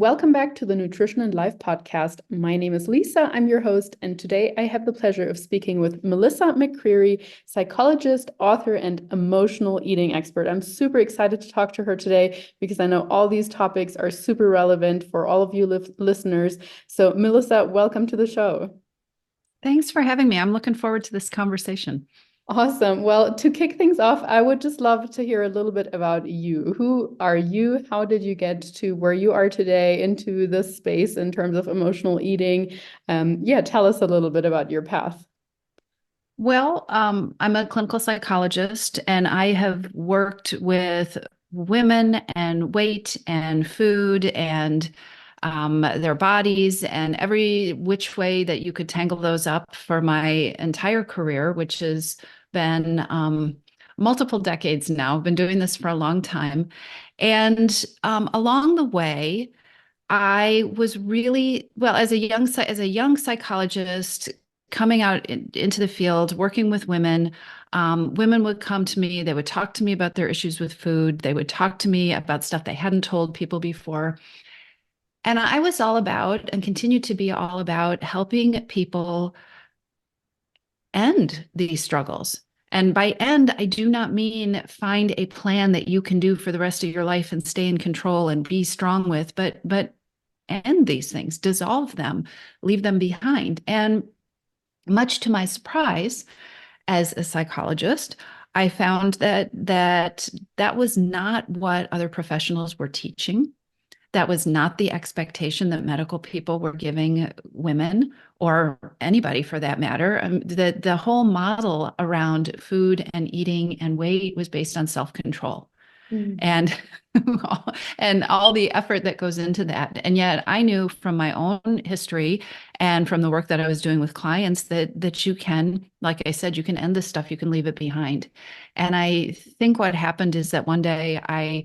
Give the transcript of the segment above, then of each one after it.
welcome back to the Nutrition and Life podcast. My name is Lisa, I'm your host, and today I have the pleasure of speaking with Melissa McCreery, psychologist, author, and emotional eating expert. I'm super excited to talk to her today because I know all these topics are super relevant for all of you listeners. So Melissa, welcome to the show. Thanks for having me. I'm looking forward to this conversation. Awesome. Well, to kick things off, I would just love to hear a little bit about you. Who are you? How did you get to where you are today into this space in terms of emotional eating? Tell us a little bit about your path. I'm a clinical psychologist, and I have worked with women and weight and food and their bodies and every which way that you could tangle those up for my entire career, which has been multiple decades now. I've been doing this for a long time. And along the way, I was really, as a young psychologist coming out into the field, working with women, women would come to me, they would talk to me about their issues with food. They would talk to me about stuff they hadn't told people before. And I was all about, and continue to be all about, helping people end these struggles. And by end, I do not mean find a plan that you can do for the rest of your life and stay in control and be strong with, but end these things, dissolve them, leave them behind. And much to my surprise, as a psychologist, I found that was not what other professionals were teaching. That was not the expectation that medical people were giving women, or anybody for that matter. The whole model around food and eating and weight was based on self-control. And and all the effort that goes into that. And yet I knew from my own history and from the work that I was doing with clients that you can, like I said, you can end this stuff, you can leave it behind. And I think what happened is that one day I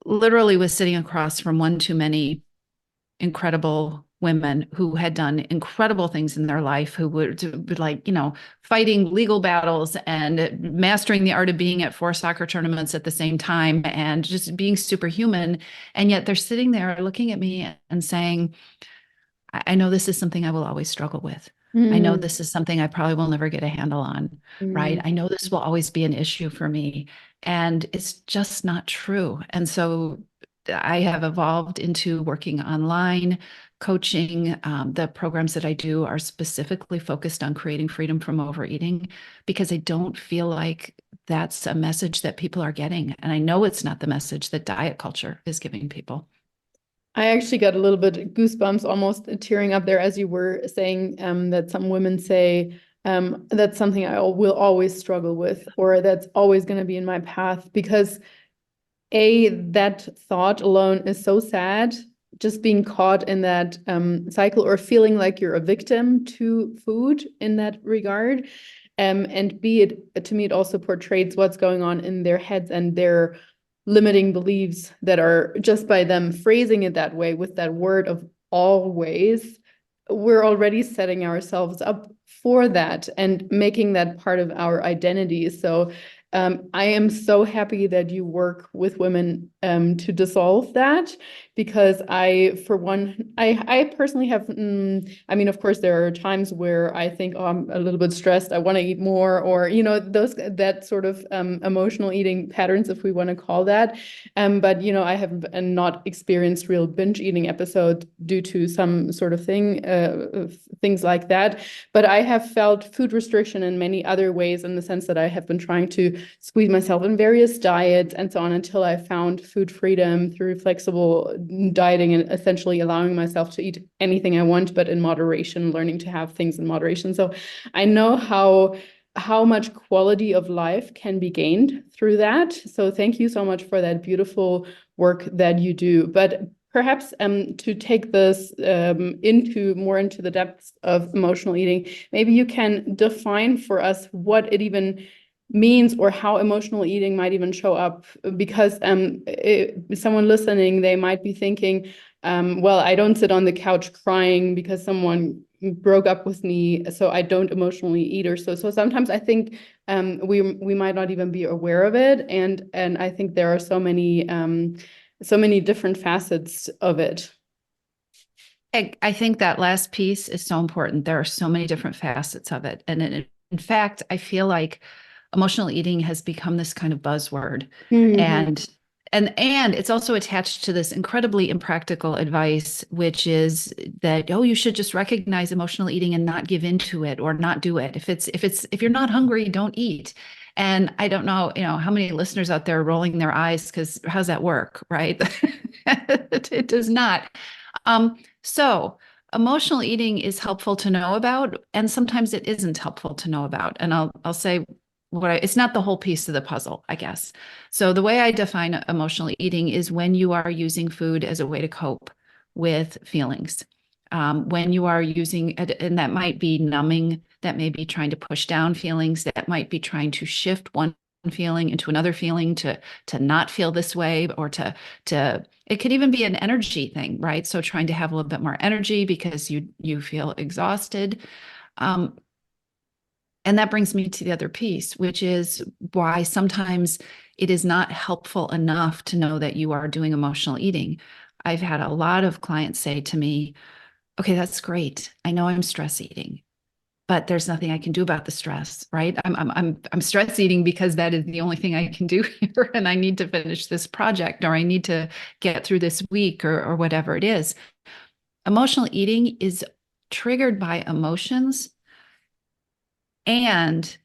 literally was sitting across from one too many incredible women who had done incredible things in their life, who would like, fighting legal battles and mastering the art of being at 4 soccer tournaments at the same time and just being superhuman. And yet they're sitting there looking at me and saying, I know this is something I will always struggle with. I know this is something I probably will never get a handle on, right? I know this will always be an issue for me. And it's just not true. And so I have evolved into working online, coaching. The programs that I do are specifically focused on creating freedom from overeating, because I don't feel like that's a message that people are getting. And I know it's not the message that diet culture is giving people. I actually got a little bit goosebumps, almost tearing up there as you were saying that some women say that's something I will always struggle with, or that's always going to be in my path, because that thought alone is so sad, just being caught in that cycle, or feeling like you're a victim to food in that regard. And to me, it also portrays what's going on in their heads and their limiting beliefs that are, just by them phrasing it that way with that word of always, we're already setting ourselves up for that and making that part of our identity. So I am so happy that you work with women to dissolve that, because for one, I personally have, of course, there are times where I think, oh, I'm a little bit stressed, I want to eat more, or, that sort of emotional eating patterns, if we want to call that. But, I have not experienced real binge eating episodes due to some sort of things like that. But I have felt food restriction in many other ways, in the sense that I have been trying to squeeze myself in various diets and so on, until I found food freedom through flexible dieting and essentially allowing myself to eat anything I want, but in moderation, learning to have things in moderation. So I know how much quality of life can be gained through that. So thank you so much for that beautiful work that you do. But perhaps to take this into the depths of emotional eating, maybe you can define for us what it even means, or how emotional eating might even show up. Because someone listening, they might be thinking, I don't sit on the couch crying because someone broke up with me, so I don't emotionally eat. Or so sometimes I think we might not even be aware of it, and I think there are so many so many different facets of it. I think that last piece is so important. There are so many different facets of it. And in fact, I feel like emotional eating has become this kind of buzzword. Mhm. And it's also attached to this incredibly impractical advice, which is that, oh, you should just recognize emotional eating and not give into it or not do it. If you're not hungry, don't eat. And I don't know, how many listeners out there are rolling their eyes because how's that work, right? It does not. So emotional eating is helpful to know about, and sometimes it isn't helpful to know about. And I'll say it's not the whole piece of the puzzle, I guess. So the way I define emotional eating is when you are using food as a way to cope with feelings. When you are using it, and that might be numbing, that may be trying to push down feelings, that might be trying to shift one feeling into another feeling to not feel this way, or to it could even be an energy thing, right? So trying to have a little bit more energy because you feel exhausted. Um, and that brings me to the other piece, which is why sometimes it is not helpful enough to know that you are doing emotional eating. I've had a lot of clients say to me, okay, that's great. I know I'm stress eating, but there's nothing I can do about the stress, right? I'm stress eating because that is the only thing I can do here, and I need to finish this project, or I need to get through this week, or whatever it is. Emotional eating is triggered by emotions, and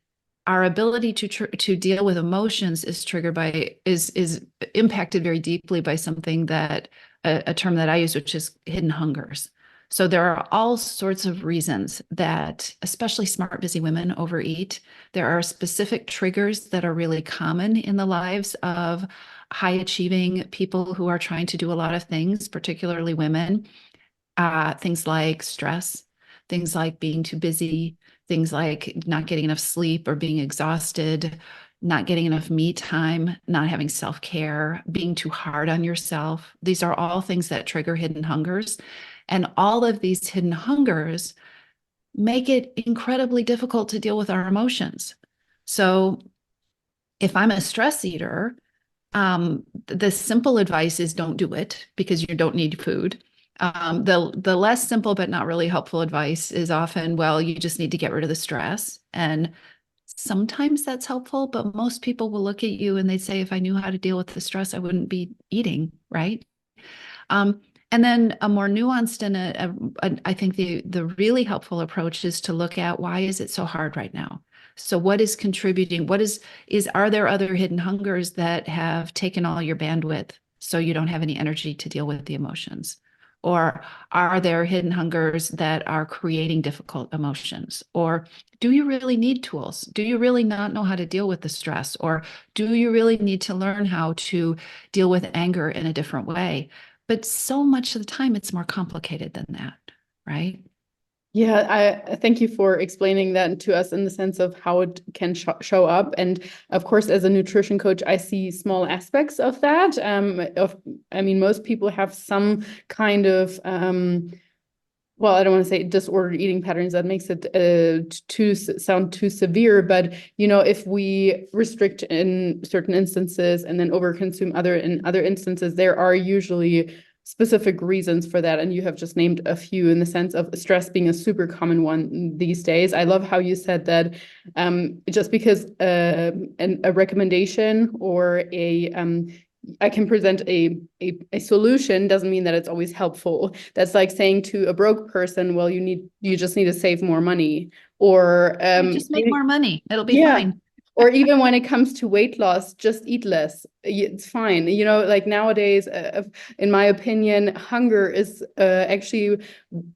our ability to deal with emotions is triggered by is impacted very deeply by something that a term that I use, which is hidden hungers. So there are all sorts of reasons that especially smart, busy women overeat. There are specific triggers that are really common in the lives of high achieving people who are trying to do a lot of things, particularly women. Things like stress, things like being too busy, things like not getting enough sleep or being exhausted, not getting enough me time, not having self care, being too hard on yourself. These are all things that trigger hidden hungers. And all of these hidden hungers make it incredibly difficult to deal with our emotions. So if I'm a stress eater, the simple advice is don't do it because you don't need food. The less simple but not really helpful advice is often, well, you just need to get rid of the stress. And sometimes that's helpful, but most people will look at you and they say, if I knew how to deal with the stress, I wouldn't be eating, right? Um, and then a more nuanced and I think the really helpful approach is to look at why is it so hard right now? So what is contributing? What is are there other hidden hungers that have taken all your bandwidth so you don't have any energy to deal with the emotions? Or are there hidden hungers that are creating difficult emotions? Or do you really need tools? Do you really not know how to deal with the stress? Or do you really need to learn how to deal with anger in a different way? But so much of the time, it's more complicated than that, right? Yeah, I thank you for explaining that to us in the sense of how it can show up. And of course, as a nutrition coach, I see small aspects of that. I mean, most people have some kind of, well, I don't want to say disordered eating patterns. That makes it sound too severe. But if we restrict in certain instances and then overconsume in other instances, there are usually specific reasons for that. And you have just named a few in the sense of stress being a super common one these days. I love how you said that just because a recommendation or I can present a solution doesn't mean that it's always helpful. That's like saying to a broke person, well, you just need to save more money. Or Just make more money. It'll be yeah. fine. Or even when it comes to weight loss, just eat less. It's fine. Like nowadays, in my opinion, hunger is actually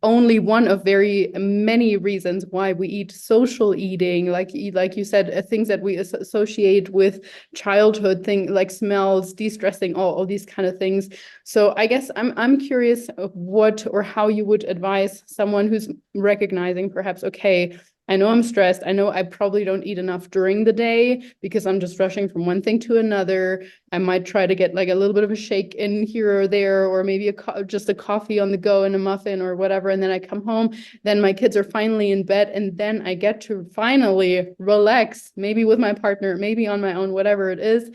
only one of very many reasons why we eat. Social eating, like you said, things that we associate with childhood, thing like smells, de-stressing, all these kind of things. So I guess I'm curious of what or how you would advise someone who's recognizing perhaps, okay, I know I'm stressed. I know I probably don't eat enough during the day because I'm just rushing from one thing to another. I might try to get like a little bit of a shake in here or there, or maybe just a coffee on the go and a muffin or whatever. And then I come home, then my kids are finally in bed, and then I get to finally relax, maybe with my partner, maybe on my own, whatever it is.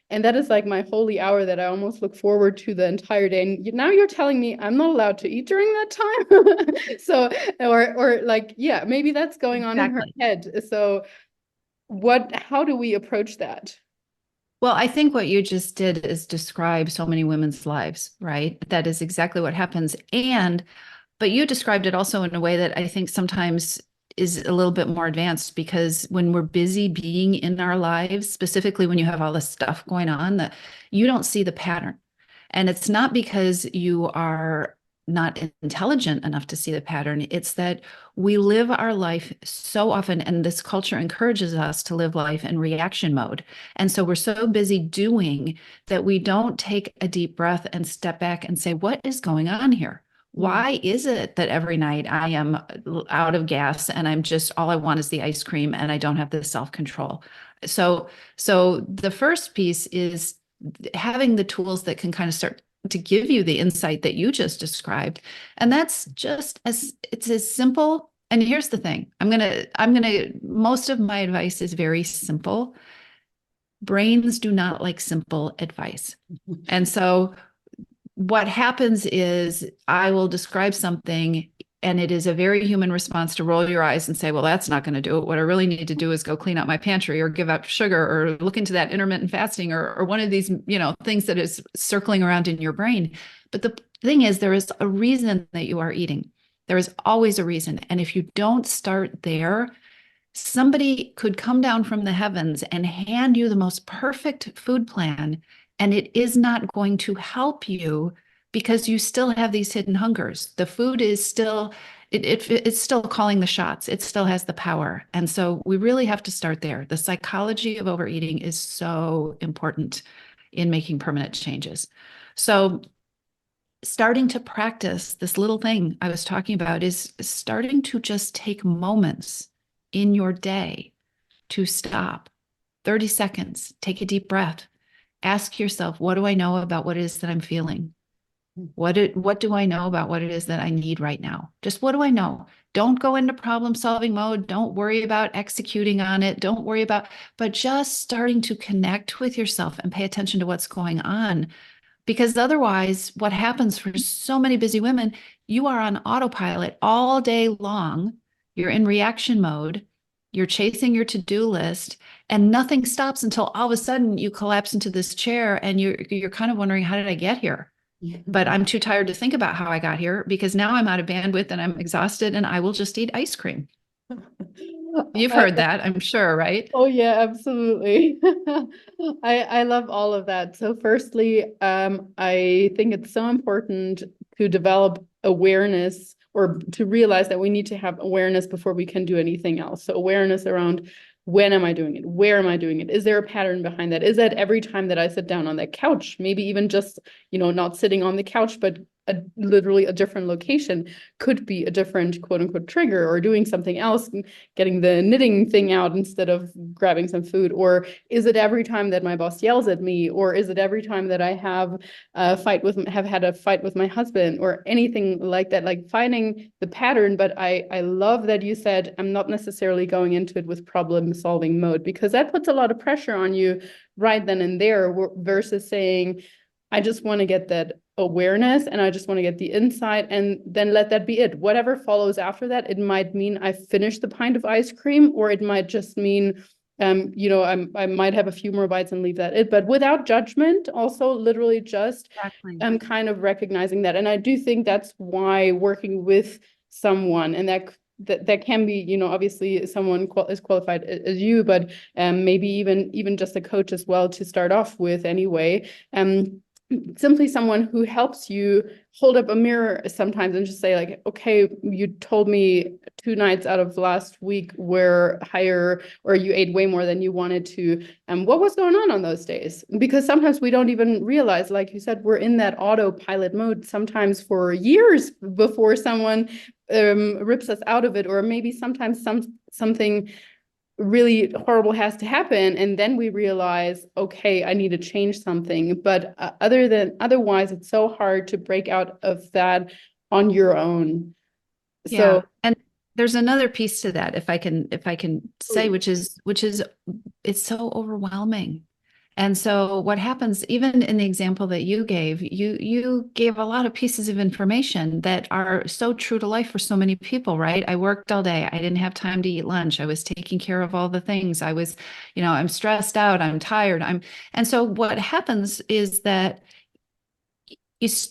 And that is like my holy hour that I almost look forward to the entire day. And now you're telling me I'm not allowed to eat during that time. So, or like, yeah, maybe that's going on in her Exactly. head. So how do we approach that? Well, I think what you just did is describe so many women's lives, right? That is exactly what happens. But you described it also in a way that I think sometimes is a little bit more advanced, because when we're busy being in our lives, specifically when you have all this stuff going on, that you don't see the pattern. And it's not because you are not intelligent enough to see the pattern. It's that we live our life so often, and this culture encourages us to live life in reaction mode. And so we're so busy doing that we don't take a deep breath and step back and say, what is going on here? Why is it that every night I am out of gas and I'm just, all I want is the ice cream and I don't have the self-control? So the first piece is having the tools that can kind of start to give you the insight that you just described. And that's just it's as simple. And here's the thing. Most of my advice is very simple. Brains do not like simple advice. And so what happens is I will describe something, and it is a very human response to roll your eyes and say, well, that's not going to do it. What I really need to do is go clean out my pantry or give up sugar or look into that intermittent fasting or one of these, things that is circling around in your brain. But the thing is, there is a reason that you are eating. There is always a reason. And if you don't start there, somebody could come down from the heavens and hand you the most perfect food plan, and it is not going to help you because you still have these hidden hungers. The food is still, it's still calling the shots. It still has the power. And so we really have to start there. The psychology of overeating is so important in making permanent changes. So starting to practice this little thing I was talking about is starting to just take moments in your day to stop 30 seconds, take a deep breath, ask yourself, what do I know about what it is that I'm feeling? What do I know about what it is that I need right now? Just what do I know? Don't go into problem solving mode. Don't worry about executing on it. Don't worry about, but just starting to connect with yourself and pay attention to what's going on. Because otherwise, what happens for so many busy women, you are on autopilot all day long. You're in reaction mode. You're chasing your to-do list, and nothing stops until all of a sudden you collapse into this chair and you're kind of wondering, how did I get here? But I'm too tired to think about how I got here because now I'm out of bandwidth and I'm exhausted and I will just eat ice cream. You've heard that, I'm sure, right? Oh yeah, absolutely. I love all of that. So firstly, I think it's so important to develop awareness or to realize that we need to have awareness before we can do anything else. So awareness around, when am I doing it? Where am I doing it? Is there a pattern behind that? Is that every time that I sit down on that couch? Maybe even just, not sitting on the couch, but literally a different location could be a different quote unquote trigger, or doing something else, getting the knitting thing out instead of grabbing some food? Or is it every time that my boss yells at me? Or is it every time that I have had a fight with my husband, or anything like that? Like finding the pattern. But I love that you said, I'm not necessarily going into it with problem solving mode, because that puts a lot of pressure on you right then and there, versus saying, I just want to get that awareness and I just want to get the insight, and then let that be it. Whatever follows after that, it might mean I finished the pint of ice cream, or it might just mean, I might have a few more bites and leave that it, but without judgment, also literally just Exactly. kind of recognizing that. And I do think that's why working with someone, and that can be, obviously someone as qualified as you, but maybe even just a coach as well to start off with anyway. Simply someone who helps you hold up a mirror sometimes and just say like, okay, you told me 2 nights out of last week were higher, or you ate way more than you wanted to. And what was going on those days? Because sometimes we don't even realize, like you said, we're in that autopilot mode sometimes for years before someone rips us out of it, or maybe sometimes something really horrible has to happen, and then we realize, okay, I need to change something. But otherwise, it's so hard to break out of that on your own. Yeah. So And there's another piece to that, if I can say, which is it's so overwhelming. And so what happens, even in the example that you gave a lot of pieces of information that are so true to life for so many people, right? I worked all day. I didn't have time to eat lunch. I was taking care of all the things. I was, I'm stressed out. I'm tired. And so what happens is that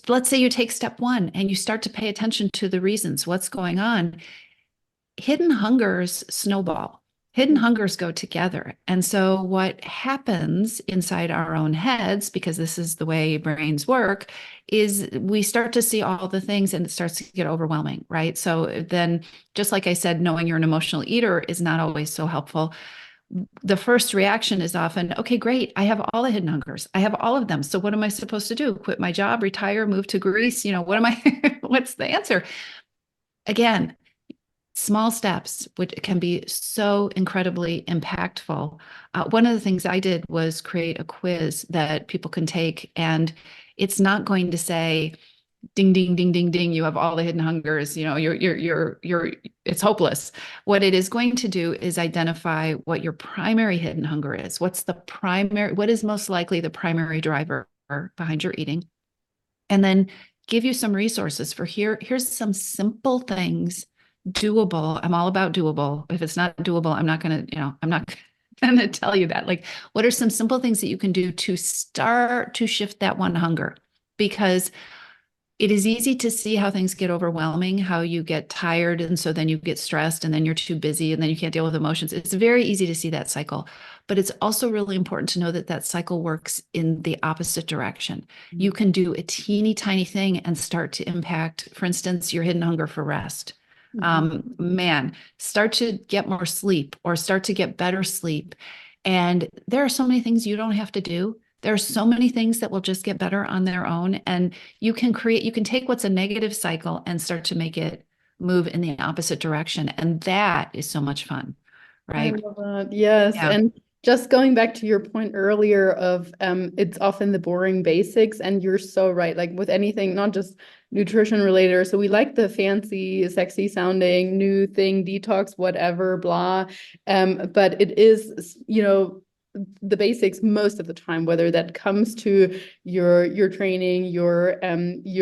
let's say you take step one and you start to pay attention to the reasons, what's going on. Hidden hungers snowball. Hidden hungers go together. And so, what happens inside our own heads, because this is the way brains work, is we start to see all the things and it starts to get overwhelming, right? So, then, just like I said, knowing you're an emotional eater is not always so helpful. The first reaction is often, okay, great. I have all the hidden hungers. I have all of them. So, what am I supposed to do? Quit my job, retire, move to Greece? What am I? What's the answer? Again, small steps, which can be so incredibly impactful. One of the things I did was create a quiz that people can take, and it's not going to say, "Ding, ding, ding, ding, ding, you have all the hidden hungers. It's hopeless." What it is going to do is identify what your primary hidden hunger is. What is most likely the primary driver behind your eating, and then give you some resources for here's some simple things, doable. I'm all about doable. If it's not doable, I'm not going to tell you that. Like, what are some simple things that you can do to start to shift that one hunger? Because it is easy to see how things get overwhelming, how you get tired. And so then you get stressed and then you're too busy and then you can't deal with emotions. It's very easy to see that cycle. But it's also really important to know that that cycle works in the opposite direction. You can do a teeny tiny thing and start to impact, for instance, your hidden hunger for rest. Start to get more sleep or start to get better sleep. And there are so many things you don't have to do. There are so many things that will just get better on their own. And you can take what's a negative cycle and start to make it move in the opposite direction. And that is so much fun, I right? love that. Yes. Yeah. And just going back to your point earlier of it's often the boring basics, and you're so right. Like with anything, not just nutrition related. So we like the fancy, sexy sounding new thing, detox, whatever, blah. But it is, the basics most of the time, whether that comes to your training, your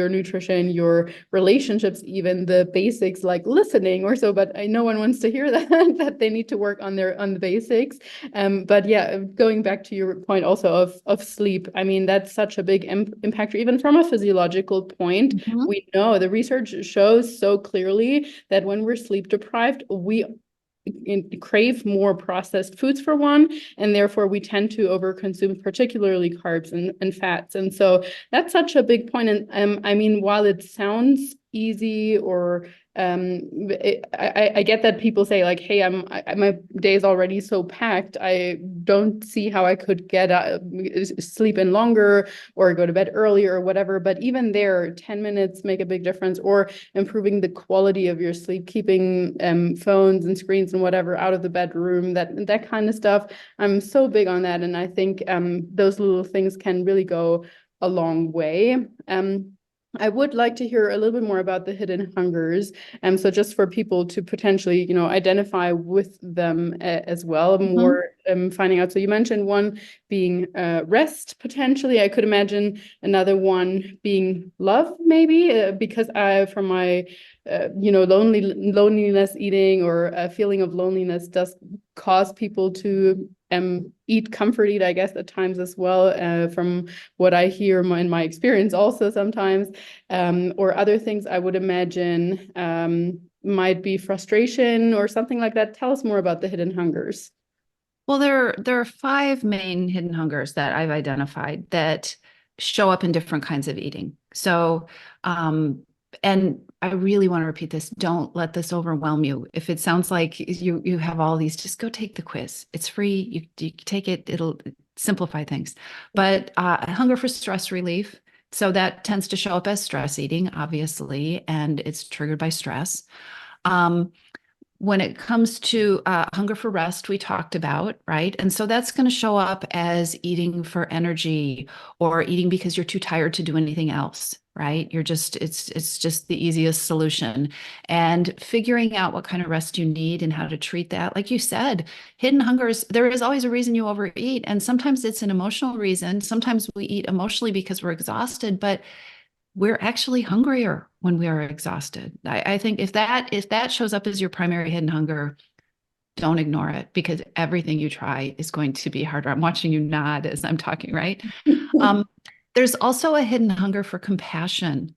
nutrition, your relationships, even the basics like listening or so. But no one wants to hear that that they need to work on the basics. But yeah, going back to your point also of sleep, I mean that's such a big impactor, even from a physiological point. Mhm. We know the research shows so clearly that when we're sleep deprived, we crave more processed foods for one, and therefore we tend to overconsume particularly carbs and fats. And so that's such a big point. And I mean, while it sounds easy or I get that people say like, hey, my day is already so packed. I don't see how I could get sleep in longer or go to bed earlier or whatever. But even there, 10 minutes make a big difference, or improving the quality of your sleep, keeping phones and screens and whatever out of the bedroom, that kind of stuff. I'm so big on that. And I think those little things can really go a long way. I would like to hear a little bit more about the hidden hungers. So just for people to potentially, identify with them as well, Mhm. more finding out. So you mentioned one being rest, potentially. I could imagine another one being love, maybe, because from my, loneliness eating, or a feeling of loneliness does cause people to eat comfort eat, I guess, at times as well, from what I hear in my experience also sometimes. Or other things I would imagine might be frustration or something like that. Tell us more about the hidden hungers. Well, there are five main hidden hungers that I've identified that show up in different kinds of eating. So, and I really want to repeat this. Don't let this overwhelm you. If it sounds like you have all these, just go take the quiz. It's free. You take it. It'll simplify things. But hunger for stress relief. So that tends to show up as stress eating, obviously, and it's triggered by stress. Um, when it comes to hunger for rest, we talked about, right? And so that's going to show up as eating for energy or eating because you're too tired to do anything else, right? It's just the easiest solution. And figuring out what kind of rest you need and how to treat that. Like you said, hidden hungers, there is always a reason you overeat. And sometimes it's an emotional reason. Sometimes we eat emotionally because we're exhausted, but we're actually hungrier when we are exhausted. I think if that shows up as your primary hidden hunger, don't ignore it because everything you try is going to be harder. I'm watching you nod as I'm talking, right? Um, there's also a hidden hunger for compassion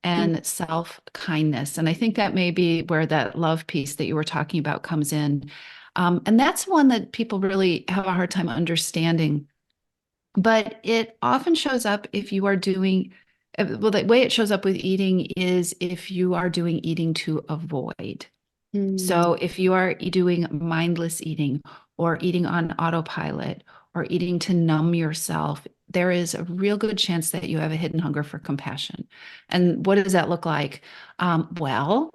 and self-kindness. And I think that may be where that love piece that you were talking about comes in. And that's one that people really have a hard time understanding. But it often shows up if you are doing, well, the way it shows up with eating is if you are doing eating to avoid. So if you are doing mindless eating or eating on autopilot or eating to numb yourself, there is a real good chance that you have a hidden hunger for compassion. And what does that look like? Well,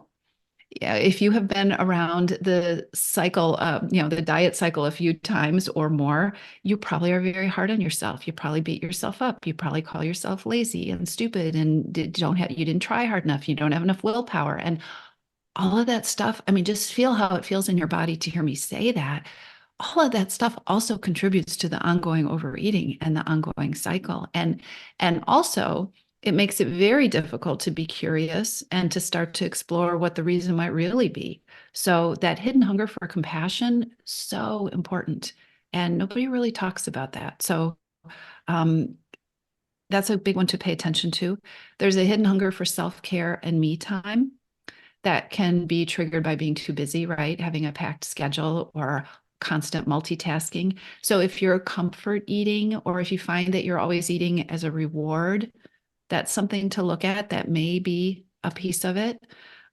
yeah, if you have been around the cycle, the diet cycle a few times or more, you probably are very hard on yourself. You probably beat yourself up. You probably call yourself lazy and stupid and you didn't try hard enough. You don't have enough willpower. And all of that stuff, I mean, just feel how it feels in your body to hear me say that. All of that stuff also contributes to the ongoing overeating and the ongoing cycle. And also it makes it very difficult to be curious and to start to explore what the reason might really be. So that hidden hunger for compassion, so important. And nobody really talks about that. So um, that's a big one to pay attention to. There's a hidden hunger for self-care and me time that can be triggered by being too busy, right? Having a packed schedule or constant multitasking. So if you're comfort eating, or if you find that you're always eating as a reward, that's something to look at. That may be a piece of it.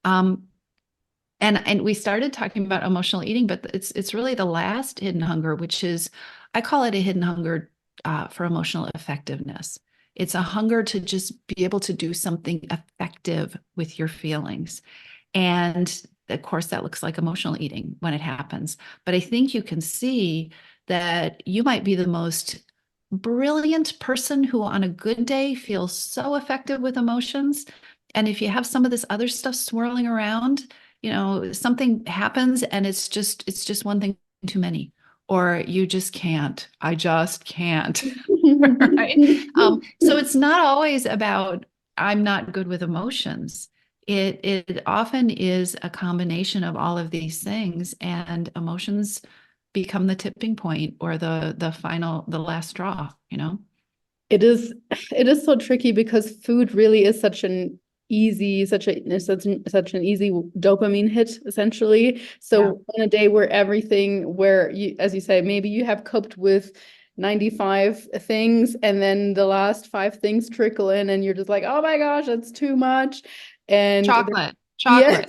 And we started talking about emotional eating, but it's really the last hidden hunger, which is, I call it a hidden hunger for emotional effectiveness. It's a hunger to just be able to do something effective with your feelings. And of course, that looks like emotional eating when it happens. But I think you can see that you might be the most brilliant person who, on a good day, feels so effective with emotions. And if you have some of this other stuff swirling around, something happens and it's just one thing too many, or you just can't. I just can't. Right? So it's not always about I'm not good with emotions. It often is a combination of all of these things, and emotions become the tipping point or the last straw, It is so tricky because food really is such an easy dopamine hit essentially. So on a day where you, as you say, maybe you have coped with 95 things and then the last 5 things trickle in and you're just like, oh my gosh, that's too much. And chocolate. yeah,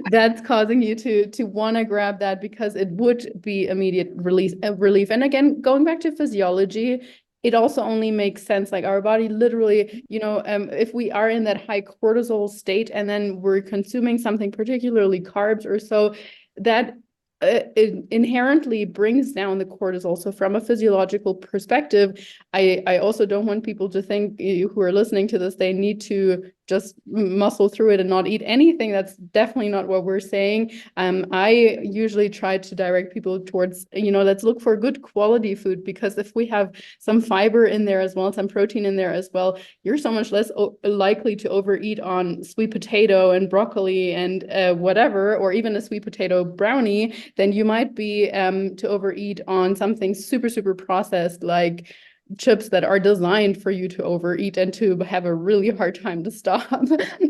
that's causing you to want to grab that because it would be immediate relief. And again, going back to physiology, it also only makes sense. Like our body literally, if we are in that high cortisol state and then we're consuming something, particularly carbs or so, that it inherently brings down the cortisol. So from a physiological perspective, I also don't want people to think who are listening to this, they need to just muscle through it and not eat anything. That's definitely not what we're saying. I usually try to direct people towards, let's look for good quality food, because if we have some fiber in there as well, some protein in there as well, you're so much less likely to overeat on sweet potato and broccoli and whatever, or even a sweet potato brownie, than you might be to overeat on something super, super processed like chips that are designed for you to overeat and to have a really hard time to stop.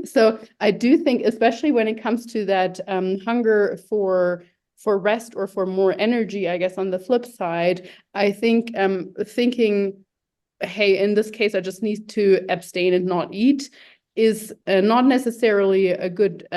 So I do think, especially when it comes to that hunger for rest or for more energy, I guess on the flip side, I think thinking, hey, in this case, I just need to abstain and not eat is not necessarily a good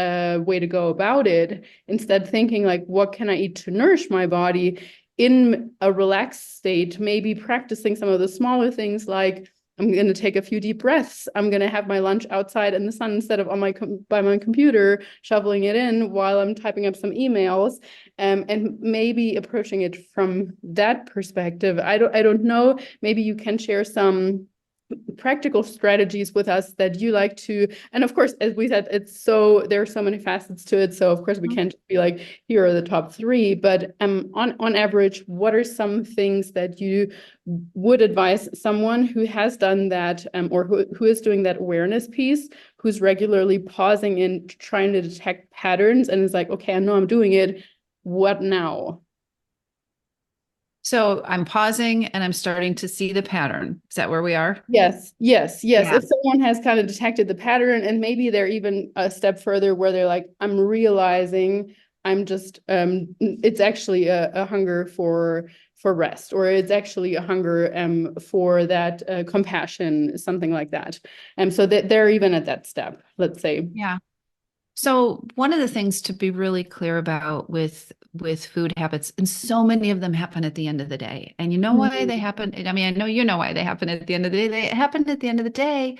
way to go about it. Instead, thinking like, what can I eat to nourish my body in a relaxed state, maybe practicing some of the smaller things like I'm going to take a few deep breaths. I'm going to have my lunch outside in the sun instead of on by my computer, shoveling it in while I'm typing up some emails, and maybe approaching it from that perspective. I don't know. Maybe you can share some practical strategies with us that you like to, and of course, as we said, there are so many facets to it, so of course we can't just be like, here are the top three, but on average, what are some things that you would advise someone who has done that, or who is doing that awareness piece, who's regularly pausing and trying to detect patterns and is like, okay, I know I'm doing it, what now? So I'm pausing and I'm starting to see the pattern. Is that where we are? Yes. Yeah. If someone has kind of detected the pattern, and maybe they're even a step further where they're like, I'm realizing I'm just it's actually a hunger for rest, or it's actually a hunger for that compassion, something like that. So that they're even at that step, let's say. Yeah. So one of the things to be really clear about with food habits, and so many of them happen at the end of the day. And you know why they happen? I mean, I know you know why they happen at the end of the day. They happen at the end of the day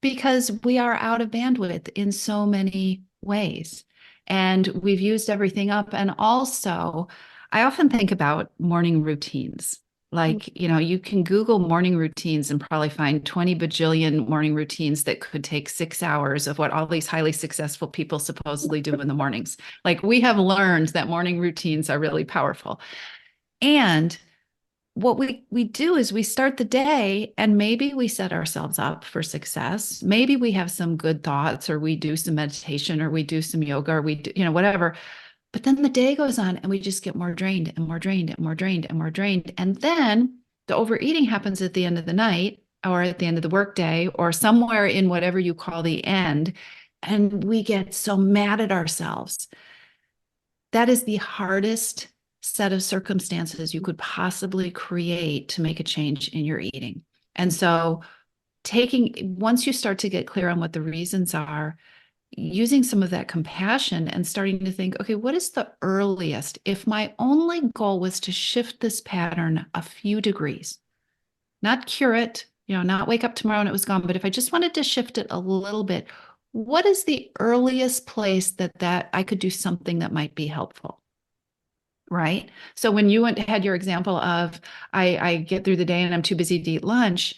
because we are out of bandwidth in so many ways. And we've used everything up. And also, I often think about morning routines. Like, you can Google morning routines and probably find 20 bajillion morning routines that could take 6 hours of what all these highly successful people supposedly do in the mornings. Like, we have learned that morning routines are really powerful. And what we do is we start the day and maybe we set ourselves up for success. Maybe we have some good thoughts, or we do some meditation, or we do some yoga, or we do, whatever. But then the day goes on and we just get more drained and more drained and more drained and more drained. And then the overeating happens at the end of the night, or at the end of the workday, or somewhere in whatever you call the end. And we get so mad at ourselves. That is the hardest set of circumstances you could possibly create to make a change in your eating. And so once you start to get clear on what the reasons are, using some of that compassion and starting to think, okay, what is the earliest? If my only goal was to shift this pattern a few degrees, not cure it, not wake up tomorrow and it was gone, but if I just wanted to shift it a little bit, what is the earliest place that I could do something that might be helpful? Right. So when you had your example of, I get through the day and I'm too busy to eat lunch.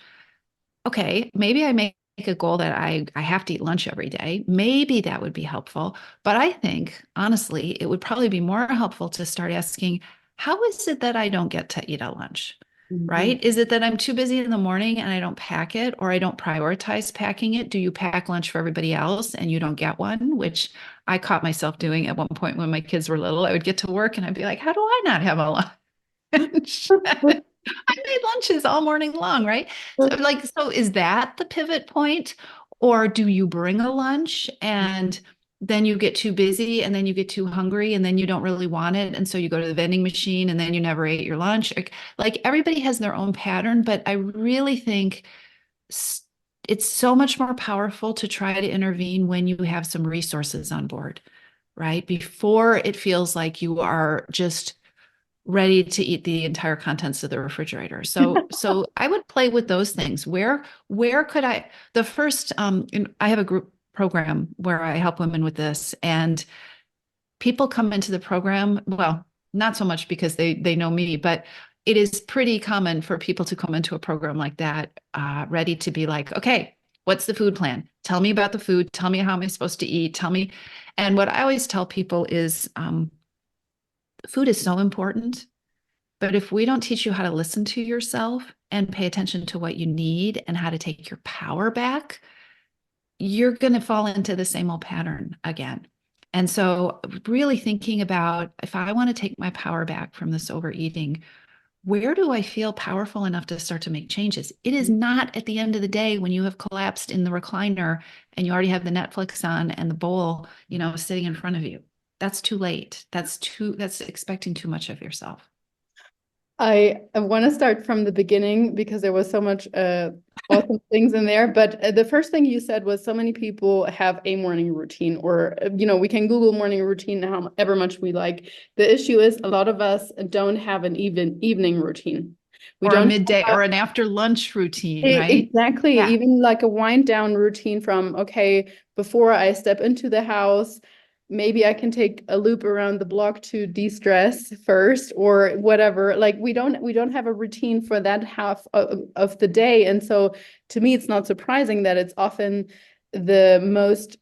Okay, maybe I make a goal that I have to eat lunch every day. Maybe that would be helpful. But I think, honestly, it would probably be more helpful to start asking, how is it that I don't get to eat at lunch? Right? Is it that I'm too busy in the morning and I don't pack it, or I don't prioritize packing it? Do you pack lunch for everybody else and you don't get one? Which I caught myself doing at one point when my kids were little. I would get to work and I'd be like, how do I not have a lunch? I made lunches all morning long, right? So is that the pivot point? Or do you bring a lunch and then you get too busy and then you get too hungry and then you don't really want it? And so you go to the vending machine and then you never ate your lunch. Like everybody has their own pattern, but I really think it's so much more powerful to try to intervene when you have some resources on board, right? Before it feels like you are just ready to eat the entire contents of the refrigerator. So I would play with those things. Where could I, the first, I have a group program where I help women with this, and people come into the program, well, not so much because they know me, but it is pretty common for people to come into a program like that, ready to be like, okay, what's the food plan? Tell me about the food. Tell me how am I supposed to eat? Tell me. And what I always tell people is, food is so important, but if we don't teach you how to listen to yourself and pay attention to what you need and how to take your power back, you're going to fall into the same old pattern again. And so really thinking about, if I want to take my power back from this overeating, where do I feel powerful enough to start to make changes? It is not at the end of the day when you have collapsed in the recliner and you already have the Netflix on and the bowl, sitting in front of you. That's too late. That's expecting too much of yourself. I want to start from the beginning because there was so much awesome things in there. But the first thing you said was so many people have a morning routine, or, we can Google morning routine however much we like. The issue is a lot of us don't have an evening routine. We or a don't midday have or an after lunch routine, right? exactly, Yeah. even like a wind down routine from, okay, before I step into the house, maybe I can take a loop around the block to de-stress first or whatever. Like we don't have a routine for that half of the day. And so to me, it's not surprising that it's often the most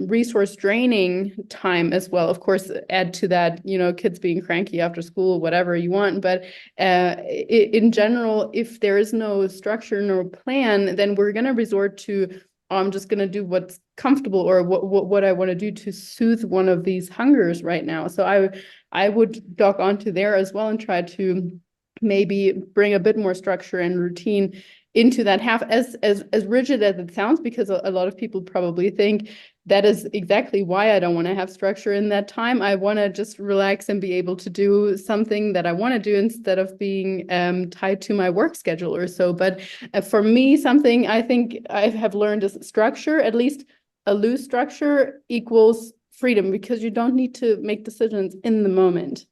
resource draining time as well. Of course, add to that, kids being cranky after school, whatever you want. But in general, if there is no structure, no plan, then we're going to resort to, oh, I'm just going to do what's comfortable or what I want to do to soothe one of these hungers right now. So I would dock onto there as well and try to maybe bring a bit more structure and routine into that half, as rigid as it sounds, because a lot of people probably think that is exactly why I don't want to have structure in that time. I want to just relax and be able to do something that I want to do instead of being tied to my work schedule or so. But for me, something I think I have learned is structure, at least a loose structure equals freedom, because you don't need to make decisions in the moment.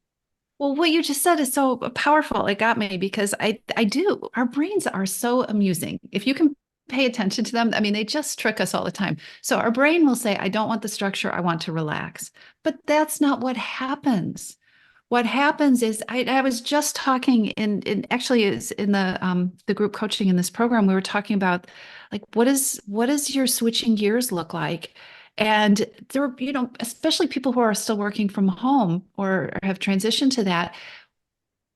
Well, what you just said is so powerful. It got me because I do. Our brains are so amusing. If you can pay attention to them, I mean, they just trick us all the time. So our brain will say, I don't want the structure, I want to relax. But that's not what happens. What happens is I was just talking in actually is in the group coaching in this program, we were talking about like what does your switching gears look like? And there were, especially people who are still working from home or have transitioned to that,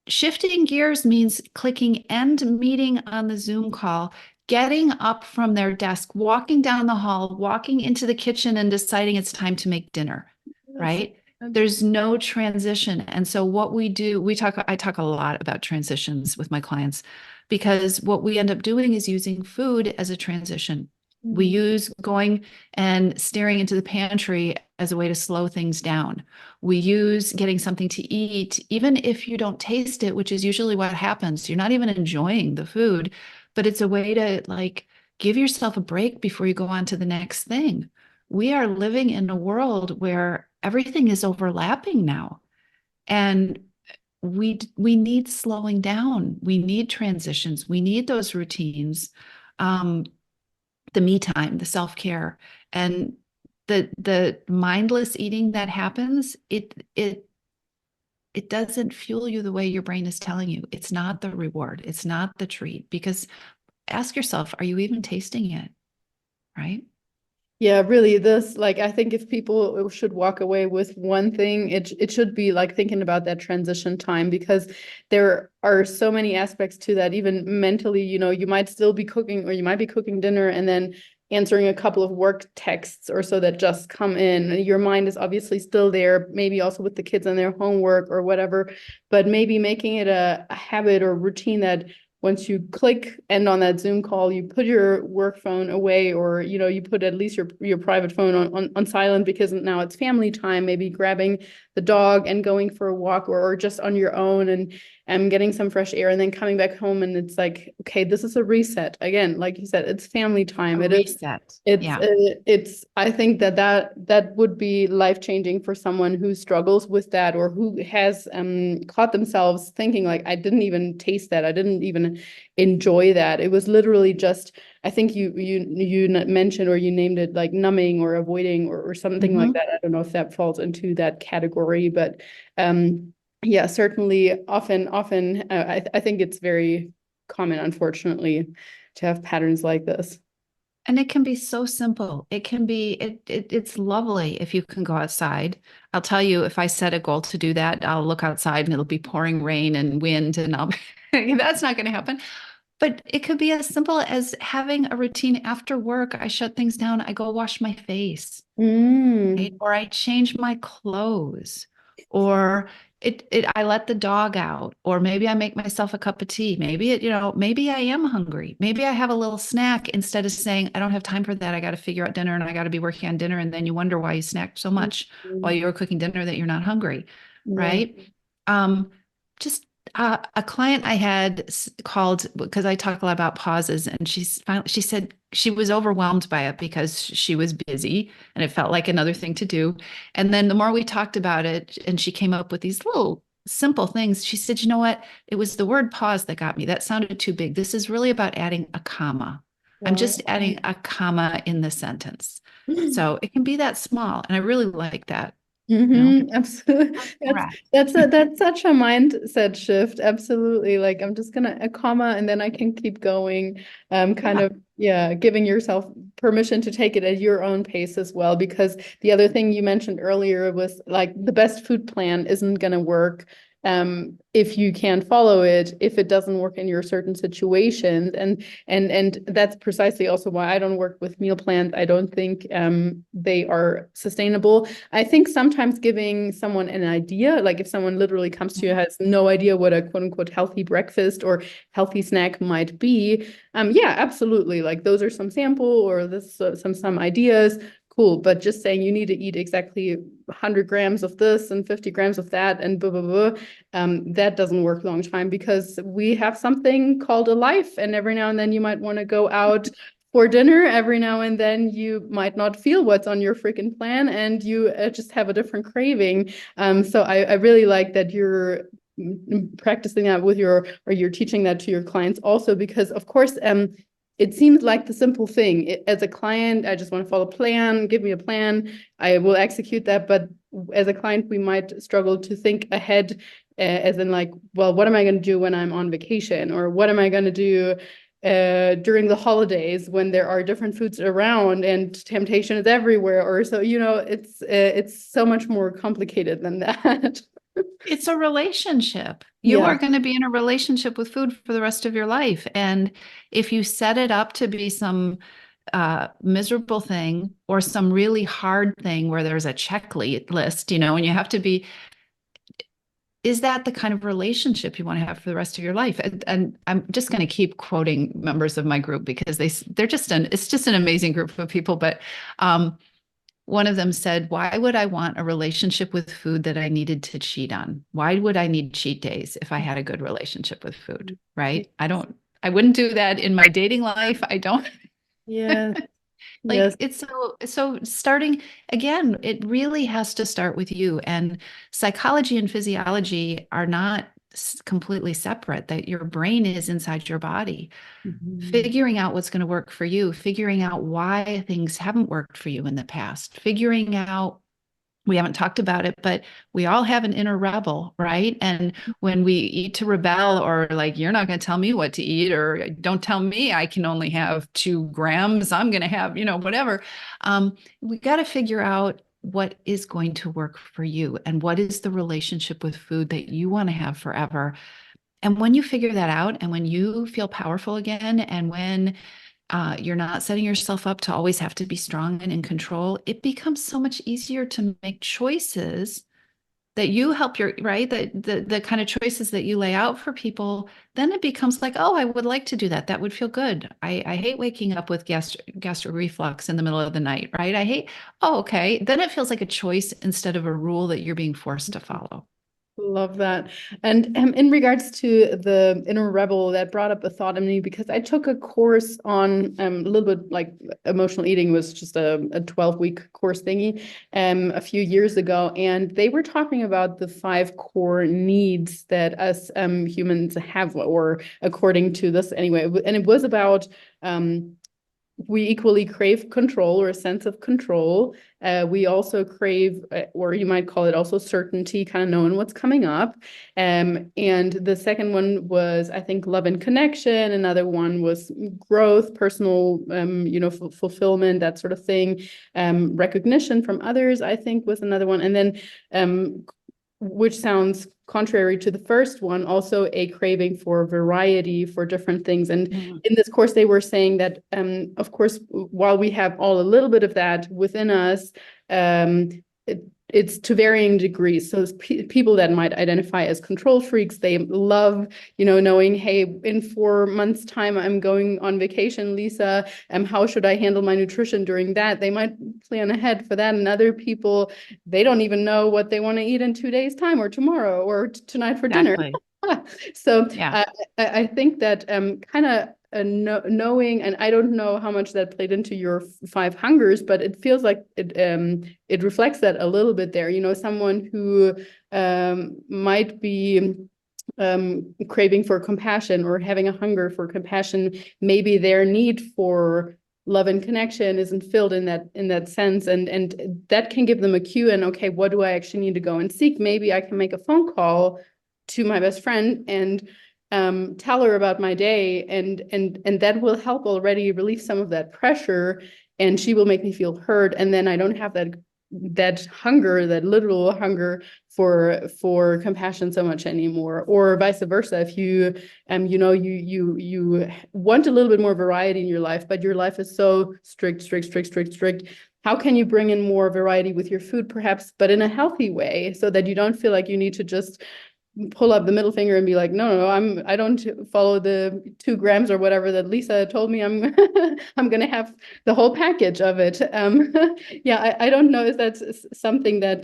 shifting gears means clicking end meeting on the Zoom call, getting up from their desk, walking down the hall, walking into the kitchen and deciding it's time to make dinner, Yes. right? There's no transition. And so what we do, I talk a lot about transitions with my clients because what we end up doing is using food as a transition. We use going and staring into the pantry as a way to slow things down. We use getting something to eat, even if you don't taste it, which is usually what happens. You're not even enjoying the food, but it's a way to like give yourself a break before you go on to the next thing. We are living in a world where everything is overlapping now. And we need slowing down. We need transitions. We need those routines. The me time, the self-care, and the mindless eating that happens, it doesn't fuel you the way your brain is telling you. It's not the reward. It's not the treat. Because ask yourself, are you even tasting it? Right? Yeah, really, this, like, I think if people should walk away with one thing, it should be like thinking about that transition time, because there are so many aspects to that, even mentally, you might still be cooking or you might be cooking dinner and then answering a couple of work texts or so that just come in. Your mind is obviously still there, maybe also with the kids and their homework or whatever, but maybe making it a habit or routine that once you click end on that Zoom call, you put your work phone away, or you put at least your private phone on silent, because now it's family time, maybe grabbing the dog and going for a walk, or just on your own and getting some fresh air, and then coming back home, and it's like, okay, this is a reset again. Like you said, it's family time. A It is reset. it's Yeah. I think that would be life-changing for someone who struggles with that, or who has caught themselves thinking like, I didn't even taste that, I didn't even enjoy that. It was literally just, I think you mentioned, or you named it, like numbing or avoiding, or something like Mhm. that. I don't know if that falls into that category, but yeah, certainly often I think it's very common, unfortunately, to have patterns like this. And it can be so simple. It can be it's lovely if you can go outside. I'll tell you, if I set a goal to do that, I'll look outside and it'll be pouring rain and wind and I'll that's not going to happen. But it could be as simple as having a routine after work. I shut things down, I go wash my face, right? Mm. Or I change my clothes, or I let the dog out, or maybe I make myself a cup of tea. Maybe maybe I am hungry. Maybe I have a little snack instead of saying, I don't have time for that. I got to figure out dinner and I got to be working on dinner. And then you wonder why you snacked so much while Mhm. you were cooking dinner that you're not hungry, Yeah. right? Um, just a client I had called because I talk a lot about pauses, and she said she was overwhelmed by it because she was busy and it felt like another thing to do. And then the more we talked about it, and she came up with these little simple things. She said, you know what? It was the word pause that got me. That sounded too big. This is really about adding a comma. I'm Wow. just adding a comma in the sentence. So it can be that small. And I really like that, you know, Absolutely. That's correct. that's such a mindset shift. Absolutely. Like I'm just gonna a comma and then I can keep going. Kind Yeah. of yeah, giving yourself permission to take it at your own pace as well. Because the other thing you mentioned earlier was like the best food plan isn't gonna work if you can't follow it, if it doesn't work in your certain situations. And that's precisely also why I don't work with meal plans. I don't think they are sustainable. I think sometimes giving someone an idea, like if someone literally comes to you has no idea what a quote unquote healthy breakfast or healthy snack might be, yeah, absolutely. Like those are some sample or this some ideas. Cool, but just saying you need to eat exactly 100 grams of this and 50 grams of that and blah blah blah, that doesn't work long time because we have something called a life, and every now and then you might want to go out for dinner. Every now and then you might not feel what's on your freaking plan and you just have a different craving. So I really like that you're practicing that with your, or you're teaching that to your clients also, because of course, it seems like the simple thing. As a client, I just want to follow a plan, give me a plan, I will execute that. But as a client, we might struggle to think ahead, as in like, well, what am I going to do when I'm on vacation? Or what am I going to do during the holidays when there are different foods around and temptation is everywhere? Or so, it's so much more complicated than that. It's a relationship. You Yeah. are going to be in a relationship with food for the rest of your life. And if you set it up to be some miserable thing or some really hard thing where there's a checklist, and you have to be, is that the kind of relationship you want to have for the rest of your life? And I'm just going to keep quoting members of my group because it's just an amazing group of people. But one of them said, why would I want a relationship with food that I needed to cheat on? Why would I need cheat days if I had a good relationship with food? Right? I wouldn't do that in my dating life. I don't. Yeah. Yes. Like it's so starting again, it really has to start with you. And psychology and physiology are not completely separate, that your brain is inside your body. Mhm. Figuring out what's going to work for you, figuring out why things haven't worked for you in the past, figuring out, we haven't talked about it, but we all have an inner rebel, right? And when we eat to rebel, or like, you're not going to tell me what to eat, or don't tell me I can only have 2 grams, I'm going to have, whatever. We got to figure out what is going to work for you and what is the relationship with food that you want to have forever. And when you figure that out, and when you feel powerful again, and when you're not setting yourself up to always have to be strong and in control, it becomes so much easier to make choices that you help your, right? The kind of choices that you lay out for people, then it becomes like, oh, I would like to do that. That would feel good. I hate waking up with gastric reflux in the middle of the night, right? Oh, okay. Then it feels like a choice instead of a rule that you're being forced to follow. Love that. And in regards to the inner rebel, that brought up a thought in me because I took a course on a little bit like emotional eating, was just a 12-week course thingy a few years ago. And they were talking about the 5 core needs that us humans have, or according to this anyway. And it was about we equally crave control, or a sense of control. We also crave, or you might call it also certainty, kind of knowing what's coming up. And the second one was, I think, love and connection. Another one was growth, personal, fulfillment, that sort of thing. Recognition from others, I think, was another one. And then which sounds contrary to the first one, also a craving for variety, for different things. And Mhm. in this course, they were saying that, of course, while we have all a little bit of that within us, it's to varying degrees. So people that might identify as control freaks, they love, knowing, hey, in 4 months' time, I'm going on vacation, Lisa. How should I handle my nutrition during that? They might plan ahead for that. And other people, they don't even know what they want to eat in 2 days' time, or tomorrow, or tonight for dinner. Exactly. So Yeah. I think that kind of knowing, and I don't know how much that played into your five hungers, but it feels like it reflects that a little bit there. You know, someone who might be craving for compassion or having a hunger for compassion, maybe their need for love and connection isn't filled in that sense, and that can give them a cue. And okay, what do I actually need to go and seek? Maybe I can make a phone call to my best friend and tell her about my day, and that will help already relieve some of that pressure, and she will make me feel heard, and then I don't have that hunger, that literal hunger for compassion so much anymore. Or vice versa, if you you know, you want a little bit more variety in your life, but your life is so strict. How can you bring in more variety with your food, perhaps, but in a healthy way, so that you don't feel like you need to just pull up the middle finger and be like, no, I don't follow the 2 grams or whatever that Lisa told me. I'm I'm gonna have the whole package of it. Yeah, I don't know if that's something that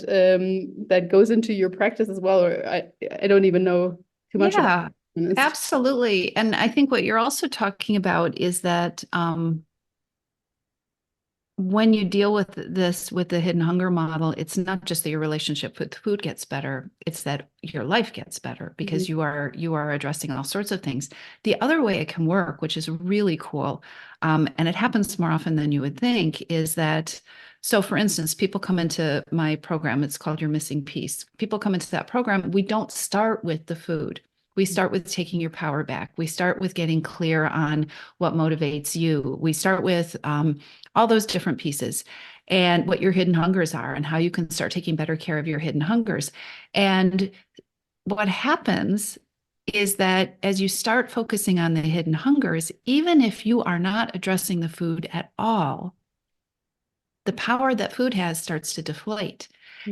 that goes into your practice as well, or I don't even know too much Yeah, about it. absolutely. And I think what you're also talking about is that when you deal with this, with the hidden hunger model, it's not just that your relationship with food gets better, it's that your life gets better because you are addressing all sorts of things. The other way it can work, which is really cool, and it happens more often than you would think, is that, so for instance, people come into my program, it's called Your Missing Piece. People come into that program, we don't start with the food. We start with taking your power back. We start with getting clear on what motivates you. We start with all those different pieces and what your hidden hungers are and how you can start taking better care of your hidden hungers. And what happens is that as you start focusing on the hidden hungers, even if you are not addressing the food at all, the power that food has starts to deflate.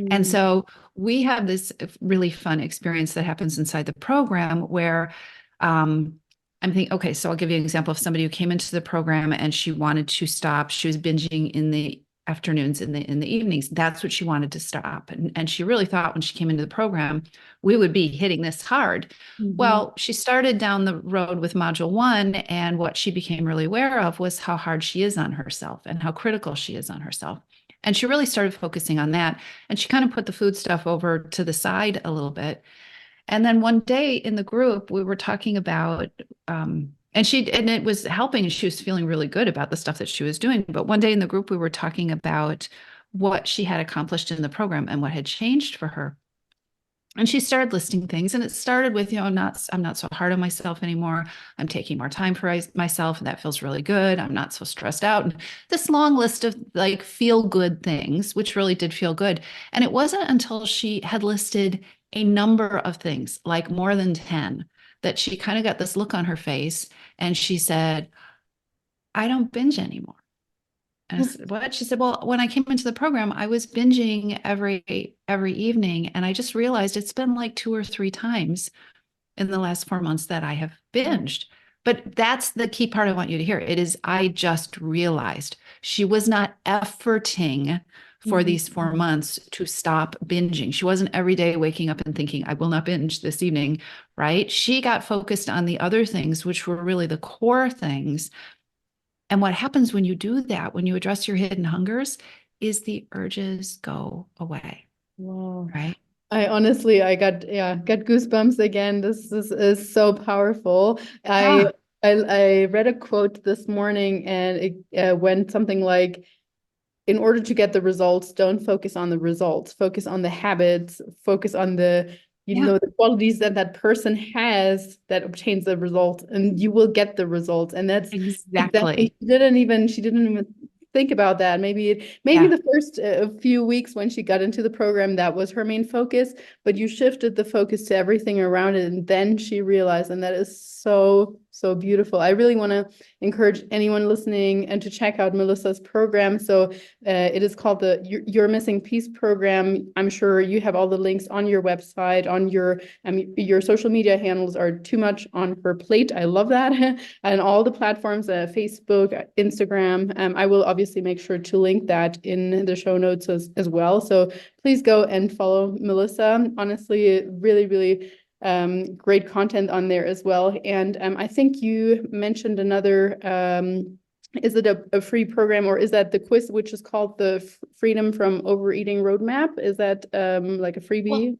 And so we have this really fun experience that happens inside the program where I'm thinking, okay, so I'll give you an example of somebody who came into the program and she wanted to stop. She was binging in the afternoons, in the evenings. That's what she wanted to stop. And she really thought when she came into the program, we would be hitting this hard. Well, she started down the road with module 1, and what she became really aware of was how hard she is on herself and how critical she is on herself. And she really started focusing on that. And she kind of put the food stuff over to the side a little bit. And then one day in the group, we were talking about, and it was helping, and she was feeling really good about the stuff that she was doing. But one day in the group, we were talking about what she had accomplished in the program and what had changed for her. And she started listing things, and it started with, I'm not so hard on myself anymore. I'm taking more time for myself, and that feels really good. I'm not so stressed out. And this long list of like feel good things, which really did feel good. And it wasn't until she had listed a number of things, like more than 10, that she kind of got this look on her face, and she said, I don't binge anymore. And I said, what? She said, well, when I came into the program, I was binging every evening. And I just realized it's been like 2 or 3 times in the last 4 months that I have binged. But that's the key part I want you to hear. It is, I just realized. She was not efforting for these 4 months to stop binging. She wasn't every day waking up and thinking, I will not binge this evening, right? She got focused on the other things, which were really the core things. And what happens when you do that, when you address your hidden hungers, is the urges go away. Wow. Right? I honestly, I got goosebumps again. This is so powerful. Yeah. I read a quote this morning, and it went something like, in order to get the results, don't focus on the results, focus on the habits, focus on the, Yeah. the qualities that that person has that obtains the result, and you will get the results. And that's exactly, Exactly. she didn't even think about that. Maybe Yeah. the first few weeks when she got into the program, that was her main focus, but you shifted the focus to everything around it, and then she realized, and that is so beautiful. I really want to encourage anyone listening and to check out Melissa's program. So it is called the Your Missing Piece program. I'm sure you have all the links on your website, on your social media handles are too much on her plate. I love that. And all the platforms, Facebook, Instagram. I will obviously make sure to link that in the show notes as well. So please go and follow Melissa. Honestly, really, really great content on there as well. And I think you mentioned another, is it a free program, or is that the quiz, which is called the Freedom from Overeating Roadmap? Is that like a freebie? Well,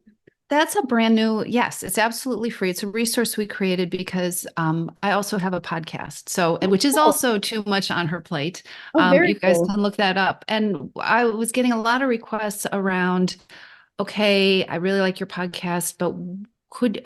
that's a brand new, yes, it's absolutely free. It's a resource we created because I also have a podcast, so which is Oh, also too much on her plate. oh, very You guys cool. can look that up. And I was getting a lot of requests around, okay, I really like your podcast, but what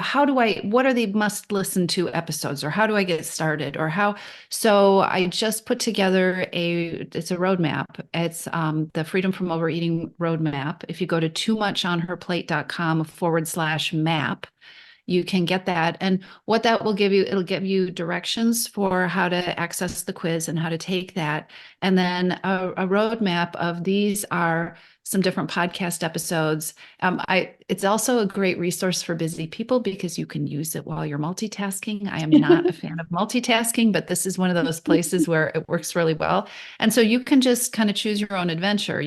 are the must listen to episodes, or how do I get started, or how? So I just put together it's a roadmap. It's the Freedom from Overeating roadmap. If you go to toomuchonherplate.com/map, you can get that. And what that will give you, it'll give you directions for how to access the quiz and how to take that. And then a roadmap of these are some different podcast episodes. It's also a great resource for busy people because you can use it while you're multitasking. I am not a fan of multitasking, but this is one of those places where it works really well. And so you can just kind of choose your own adventure.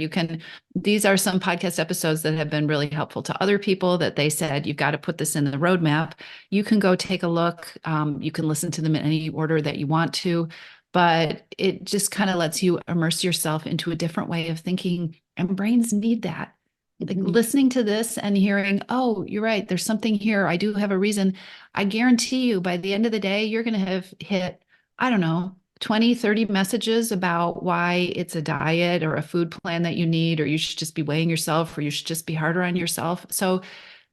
These are some podcast episodes that have been really helpful to other people that they said, you've got to put this in the roadmap. You can go take a look. You can listen to them in any order that you want to, but it just kind of lets you immerse yourself into a different way of thinking, and brains need that. Like listening to this and hearing, oh, you're right, there's something here. I do have a reason. I guarantee you by the end of the day, you're going to have hit, I don't know, 20, 30 messages about why it's a diet or a food plan that you need, or you should just be weighing yourself, or you should just be harder on yourself. So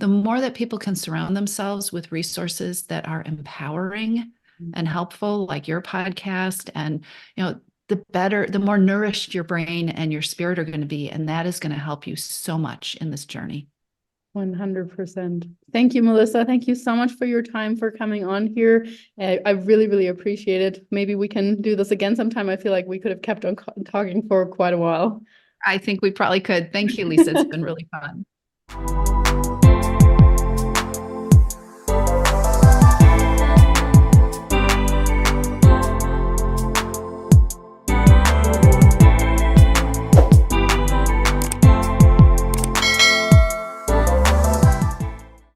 the more that people can surround themselves with resources that are empowering and helpful, like your podcast, and, the better, the more nourished your brain and your spirit are going to be. And that is going to help you so much in this journey. 100%. Thank you, Melissa. Thank you so much for your time, for coming on here. I really, really appreciate it. Maybe we can do this again sometime. I feel like we could have kept on talking for quite a while. I think we probably could. Thank you, Lisa. It's been really fun.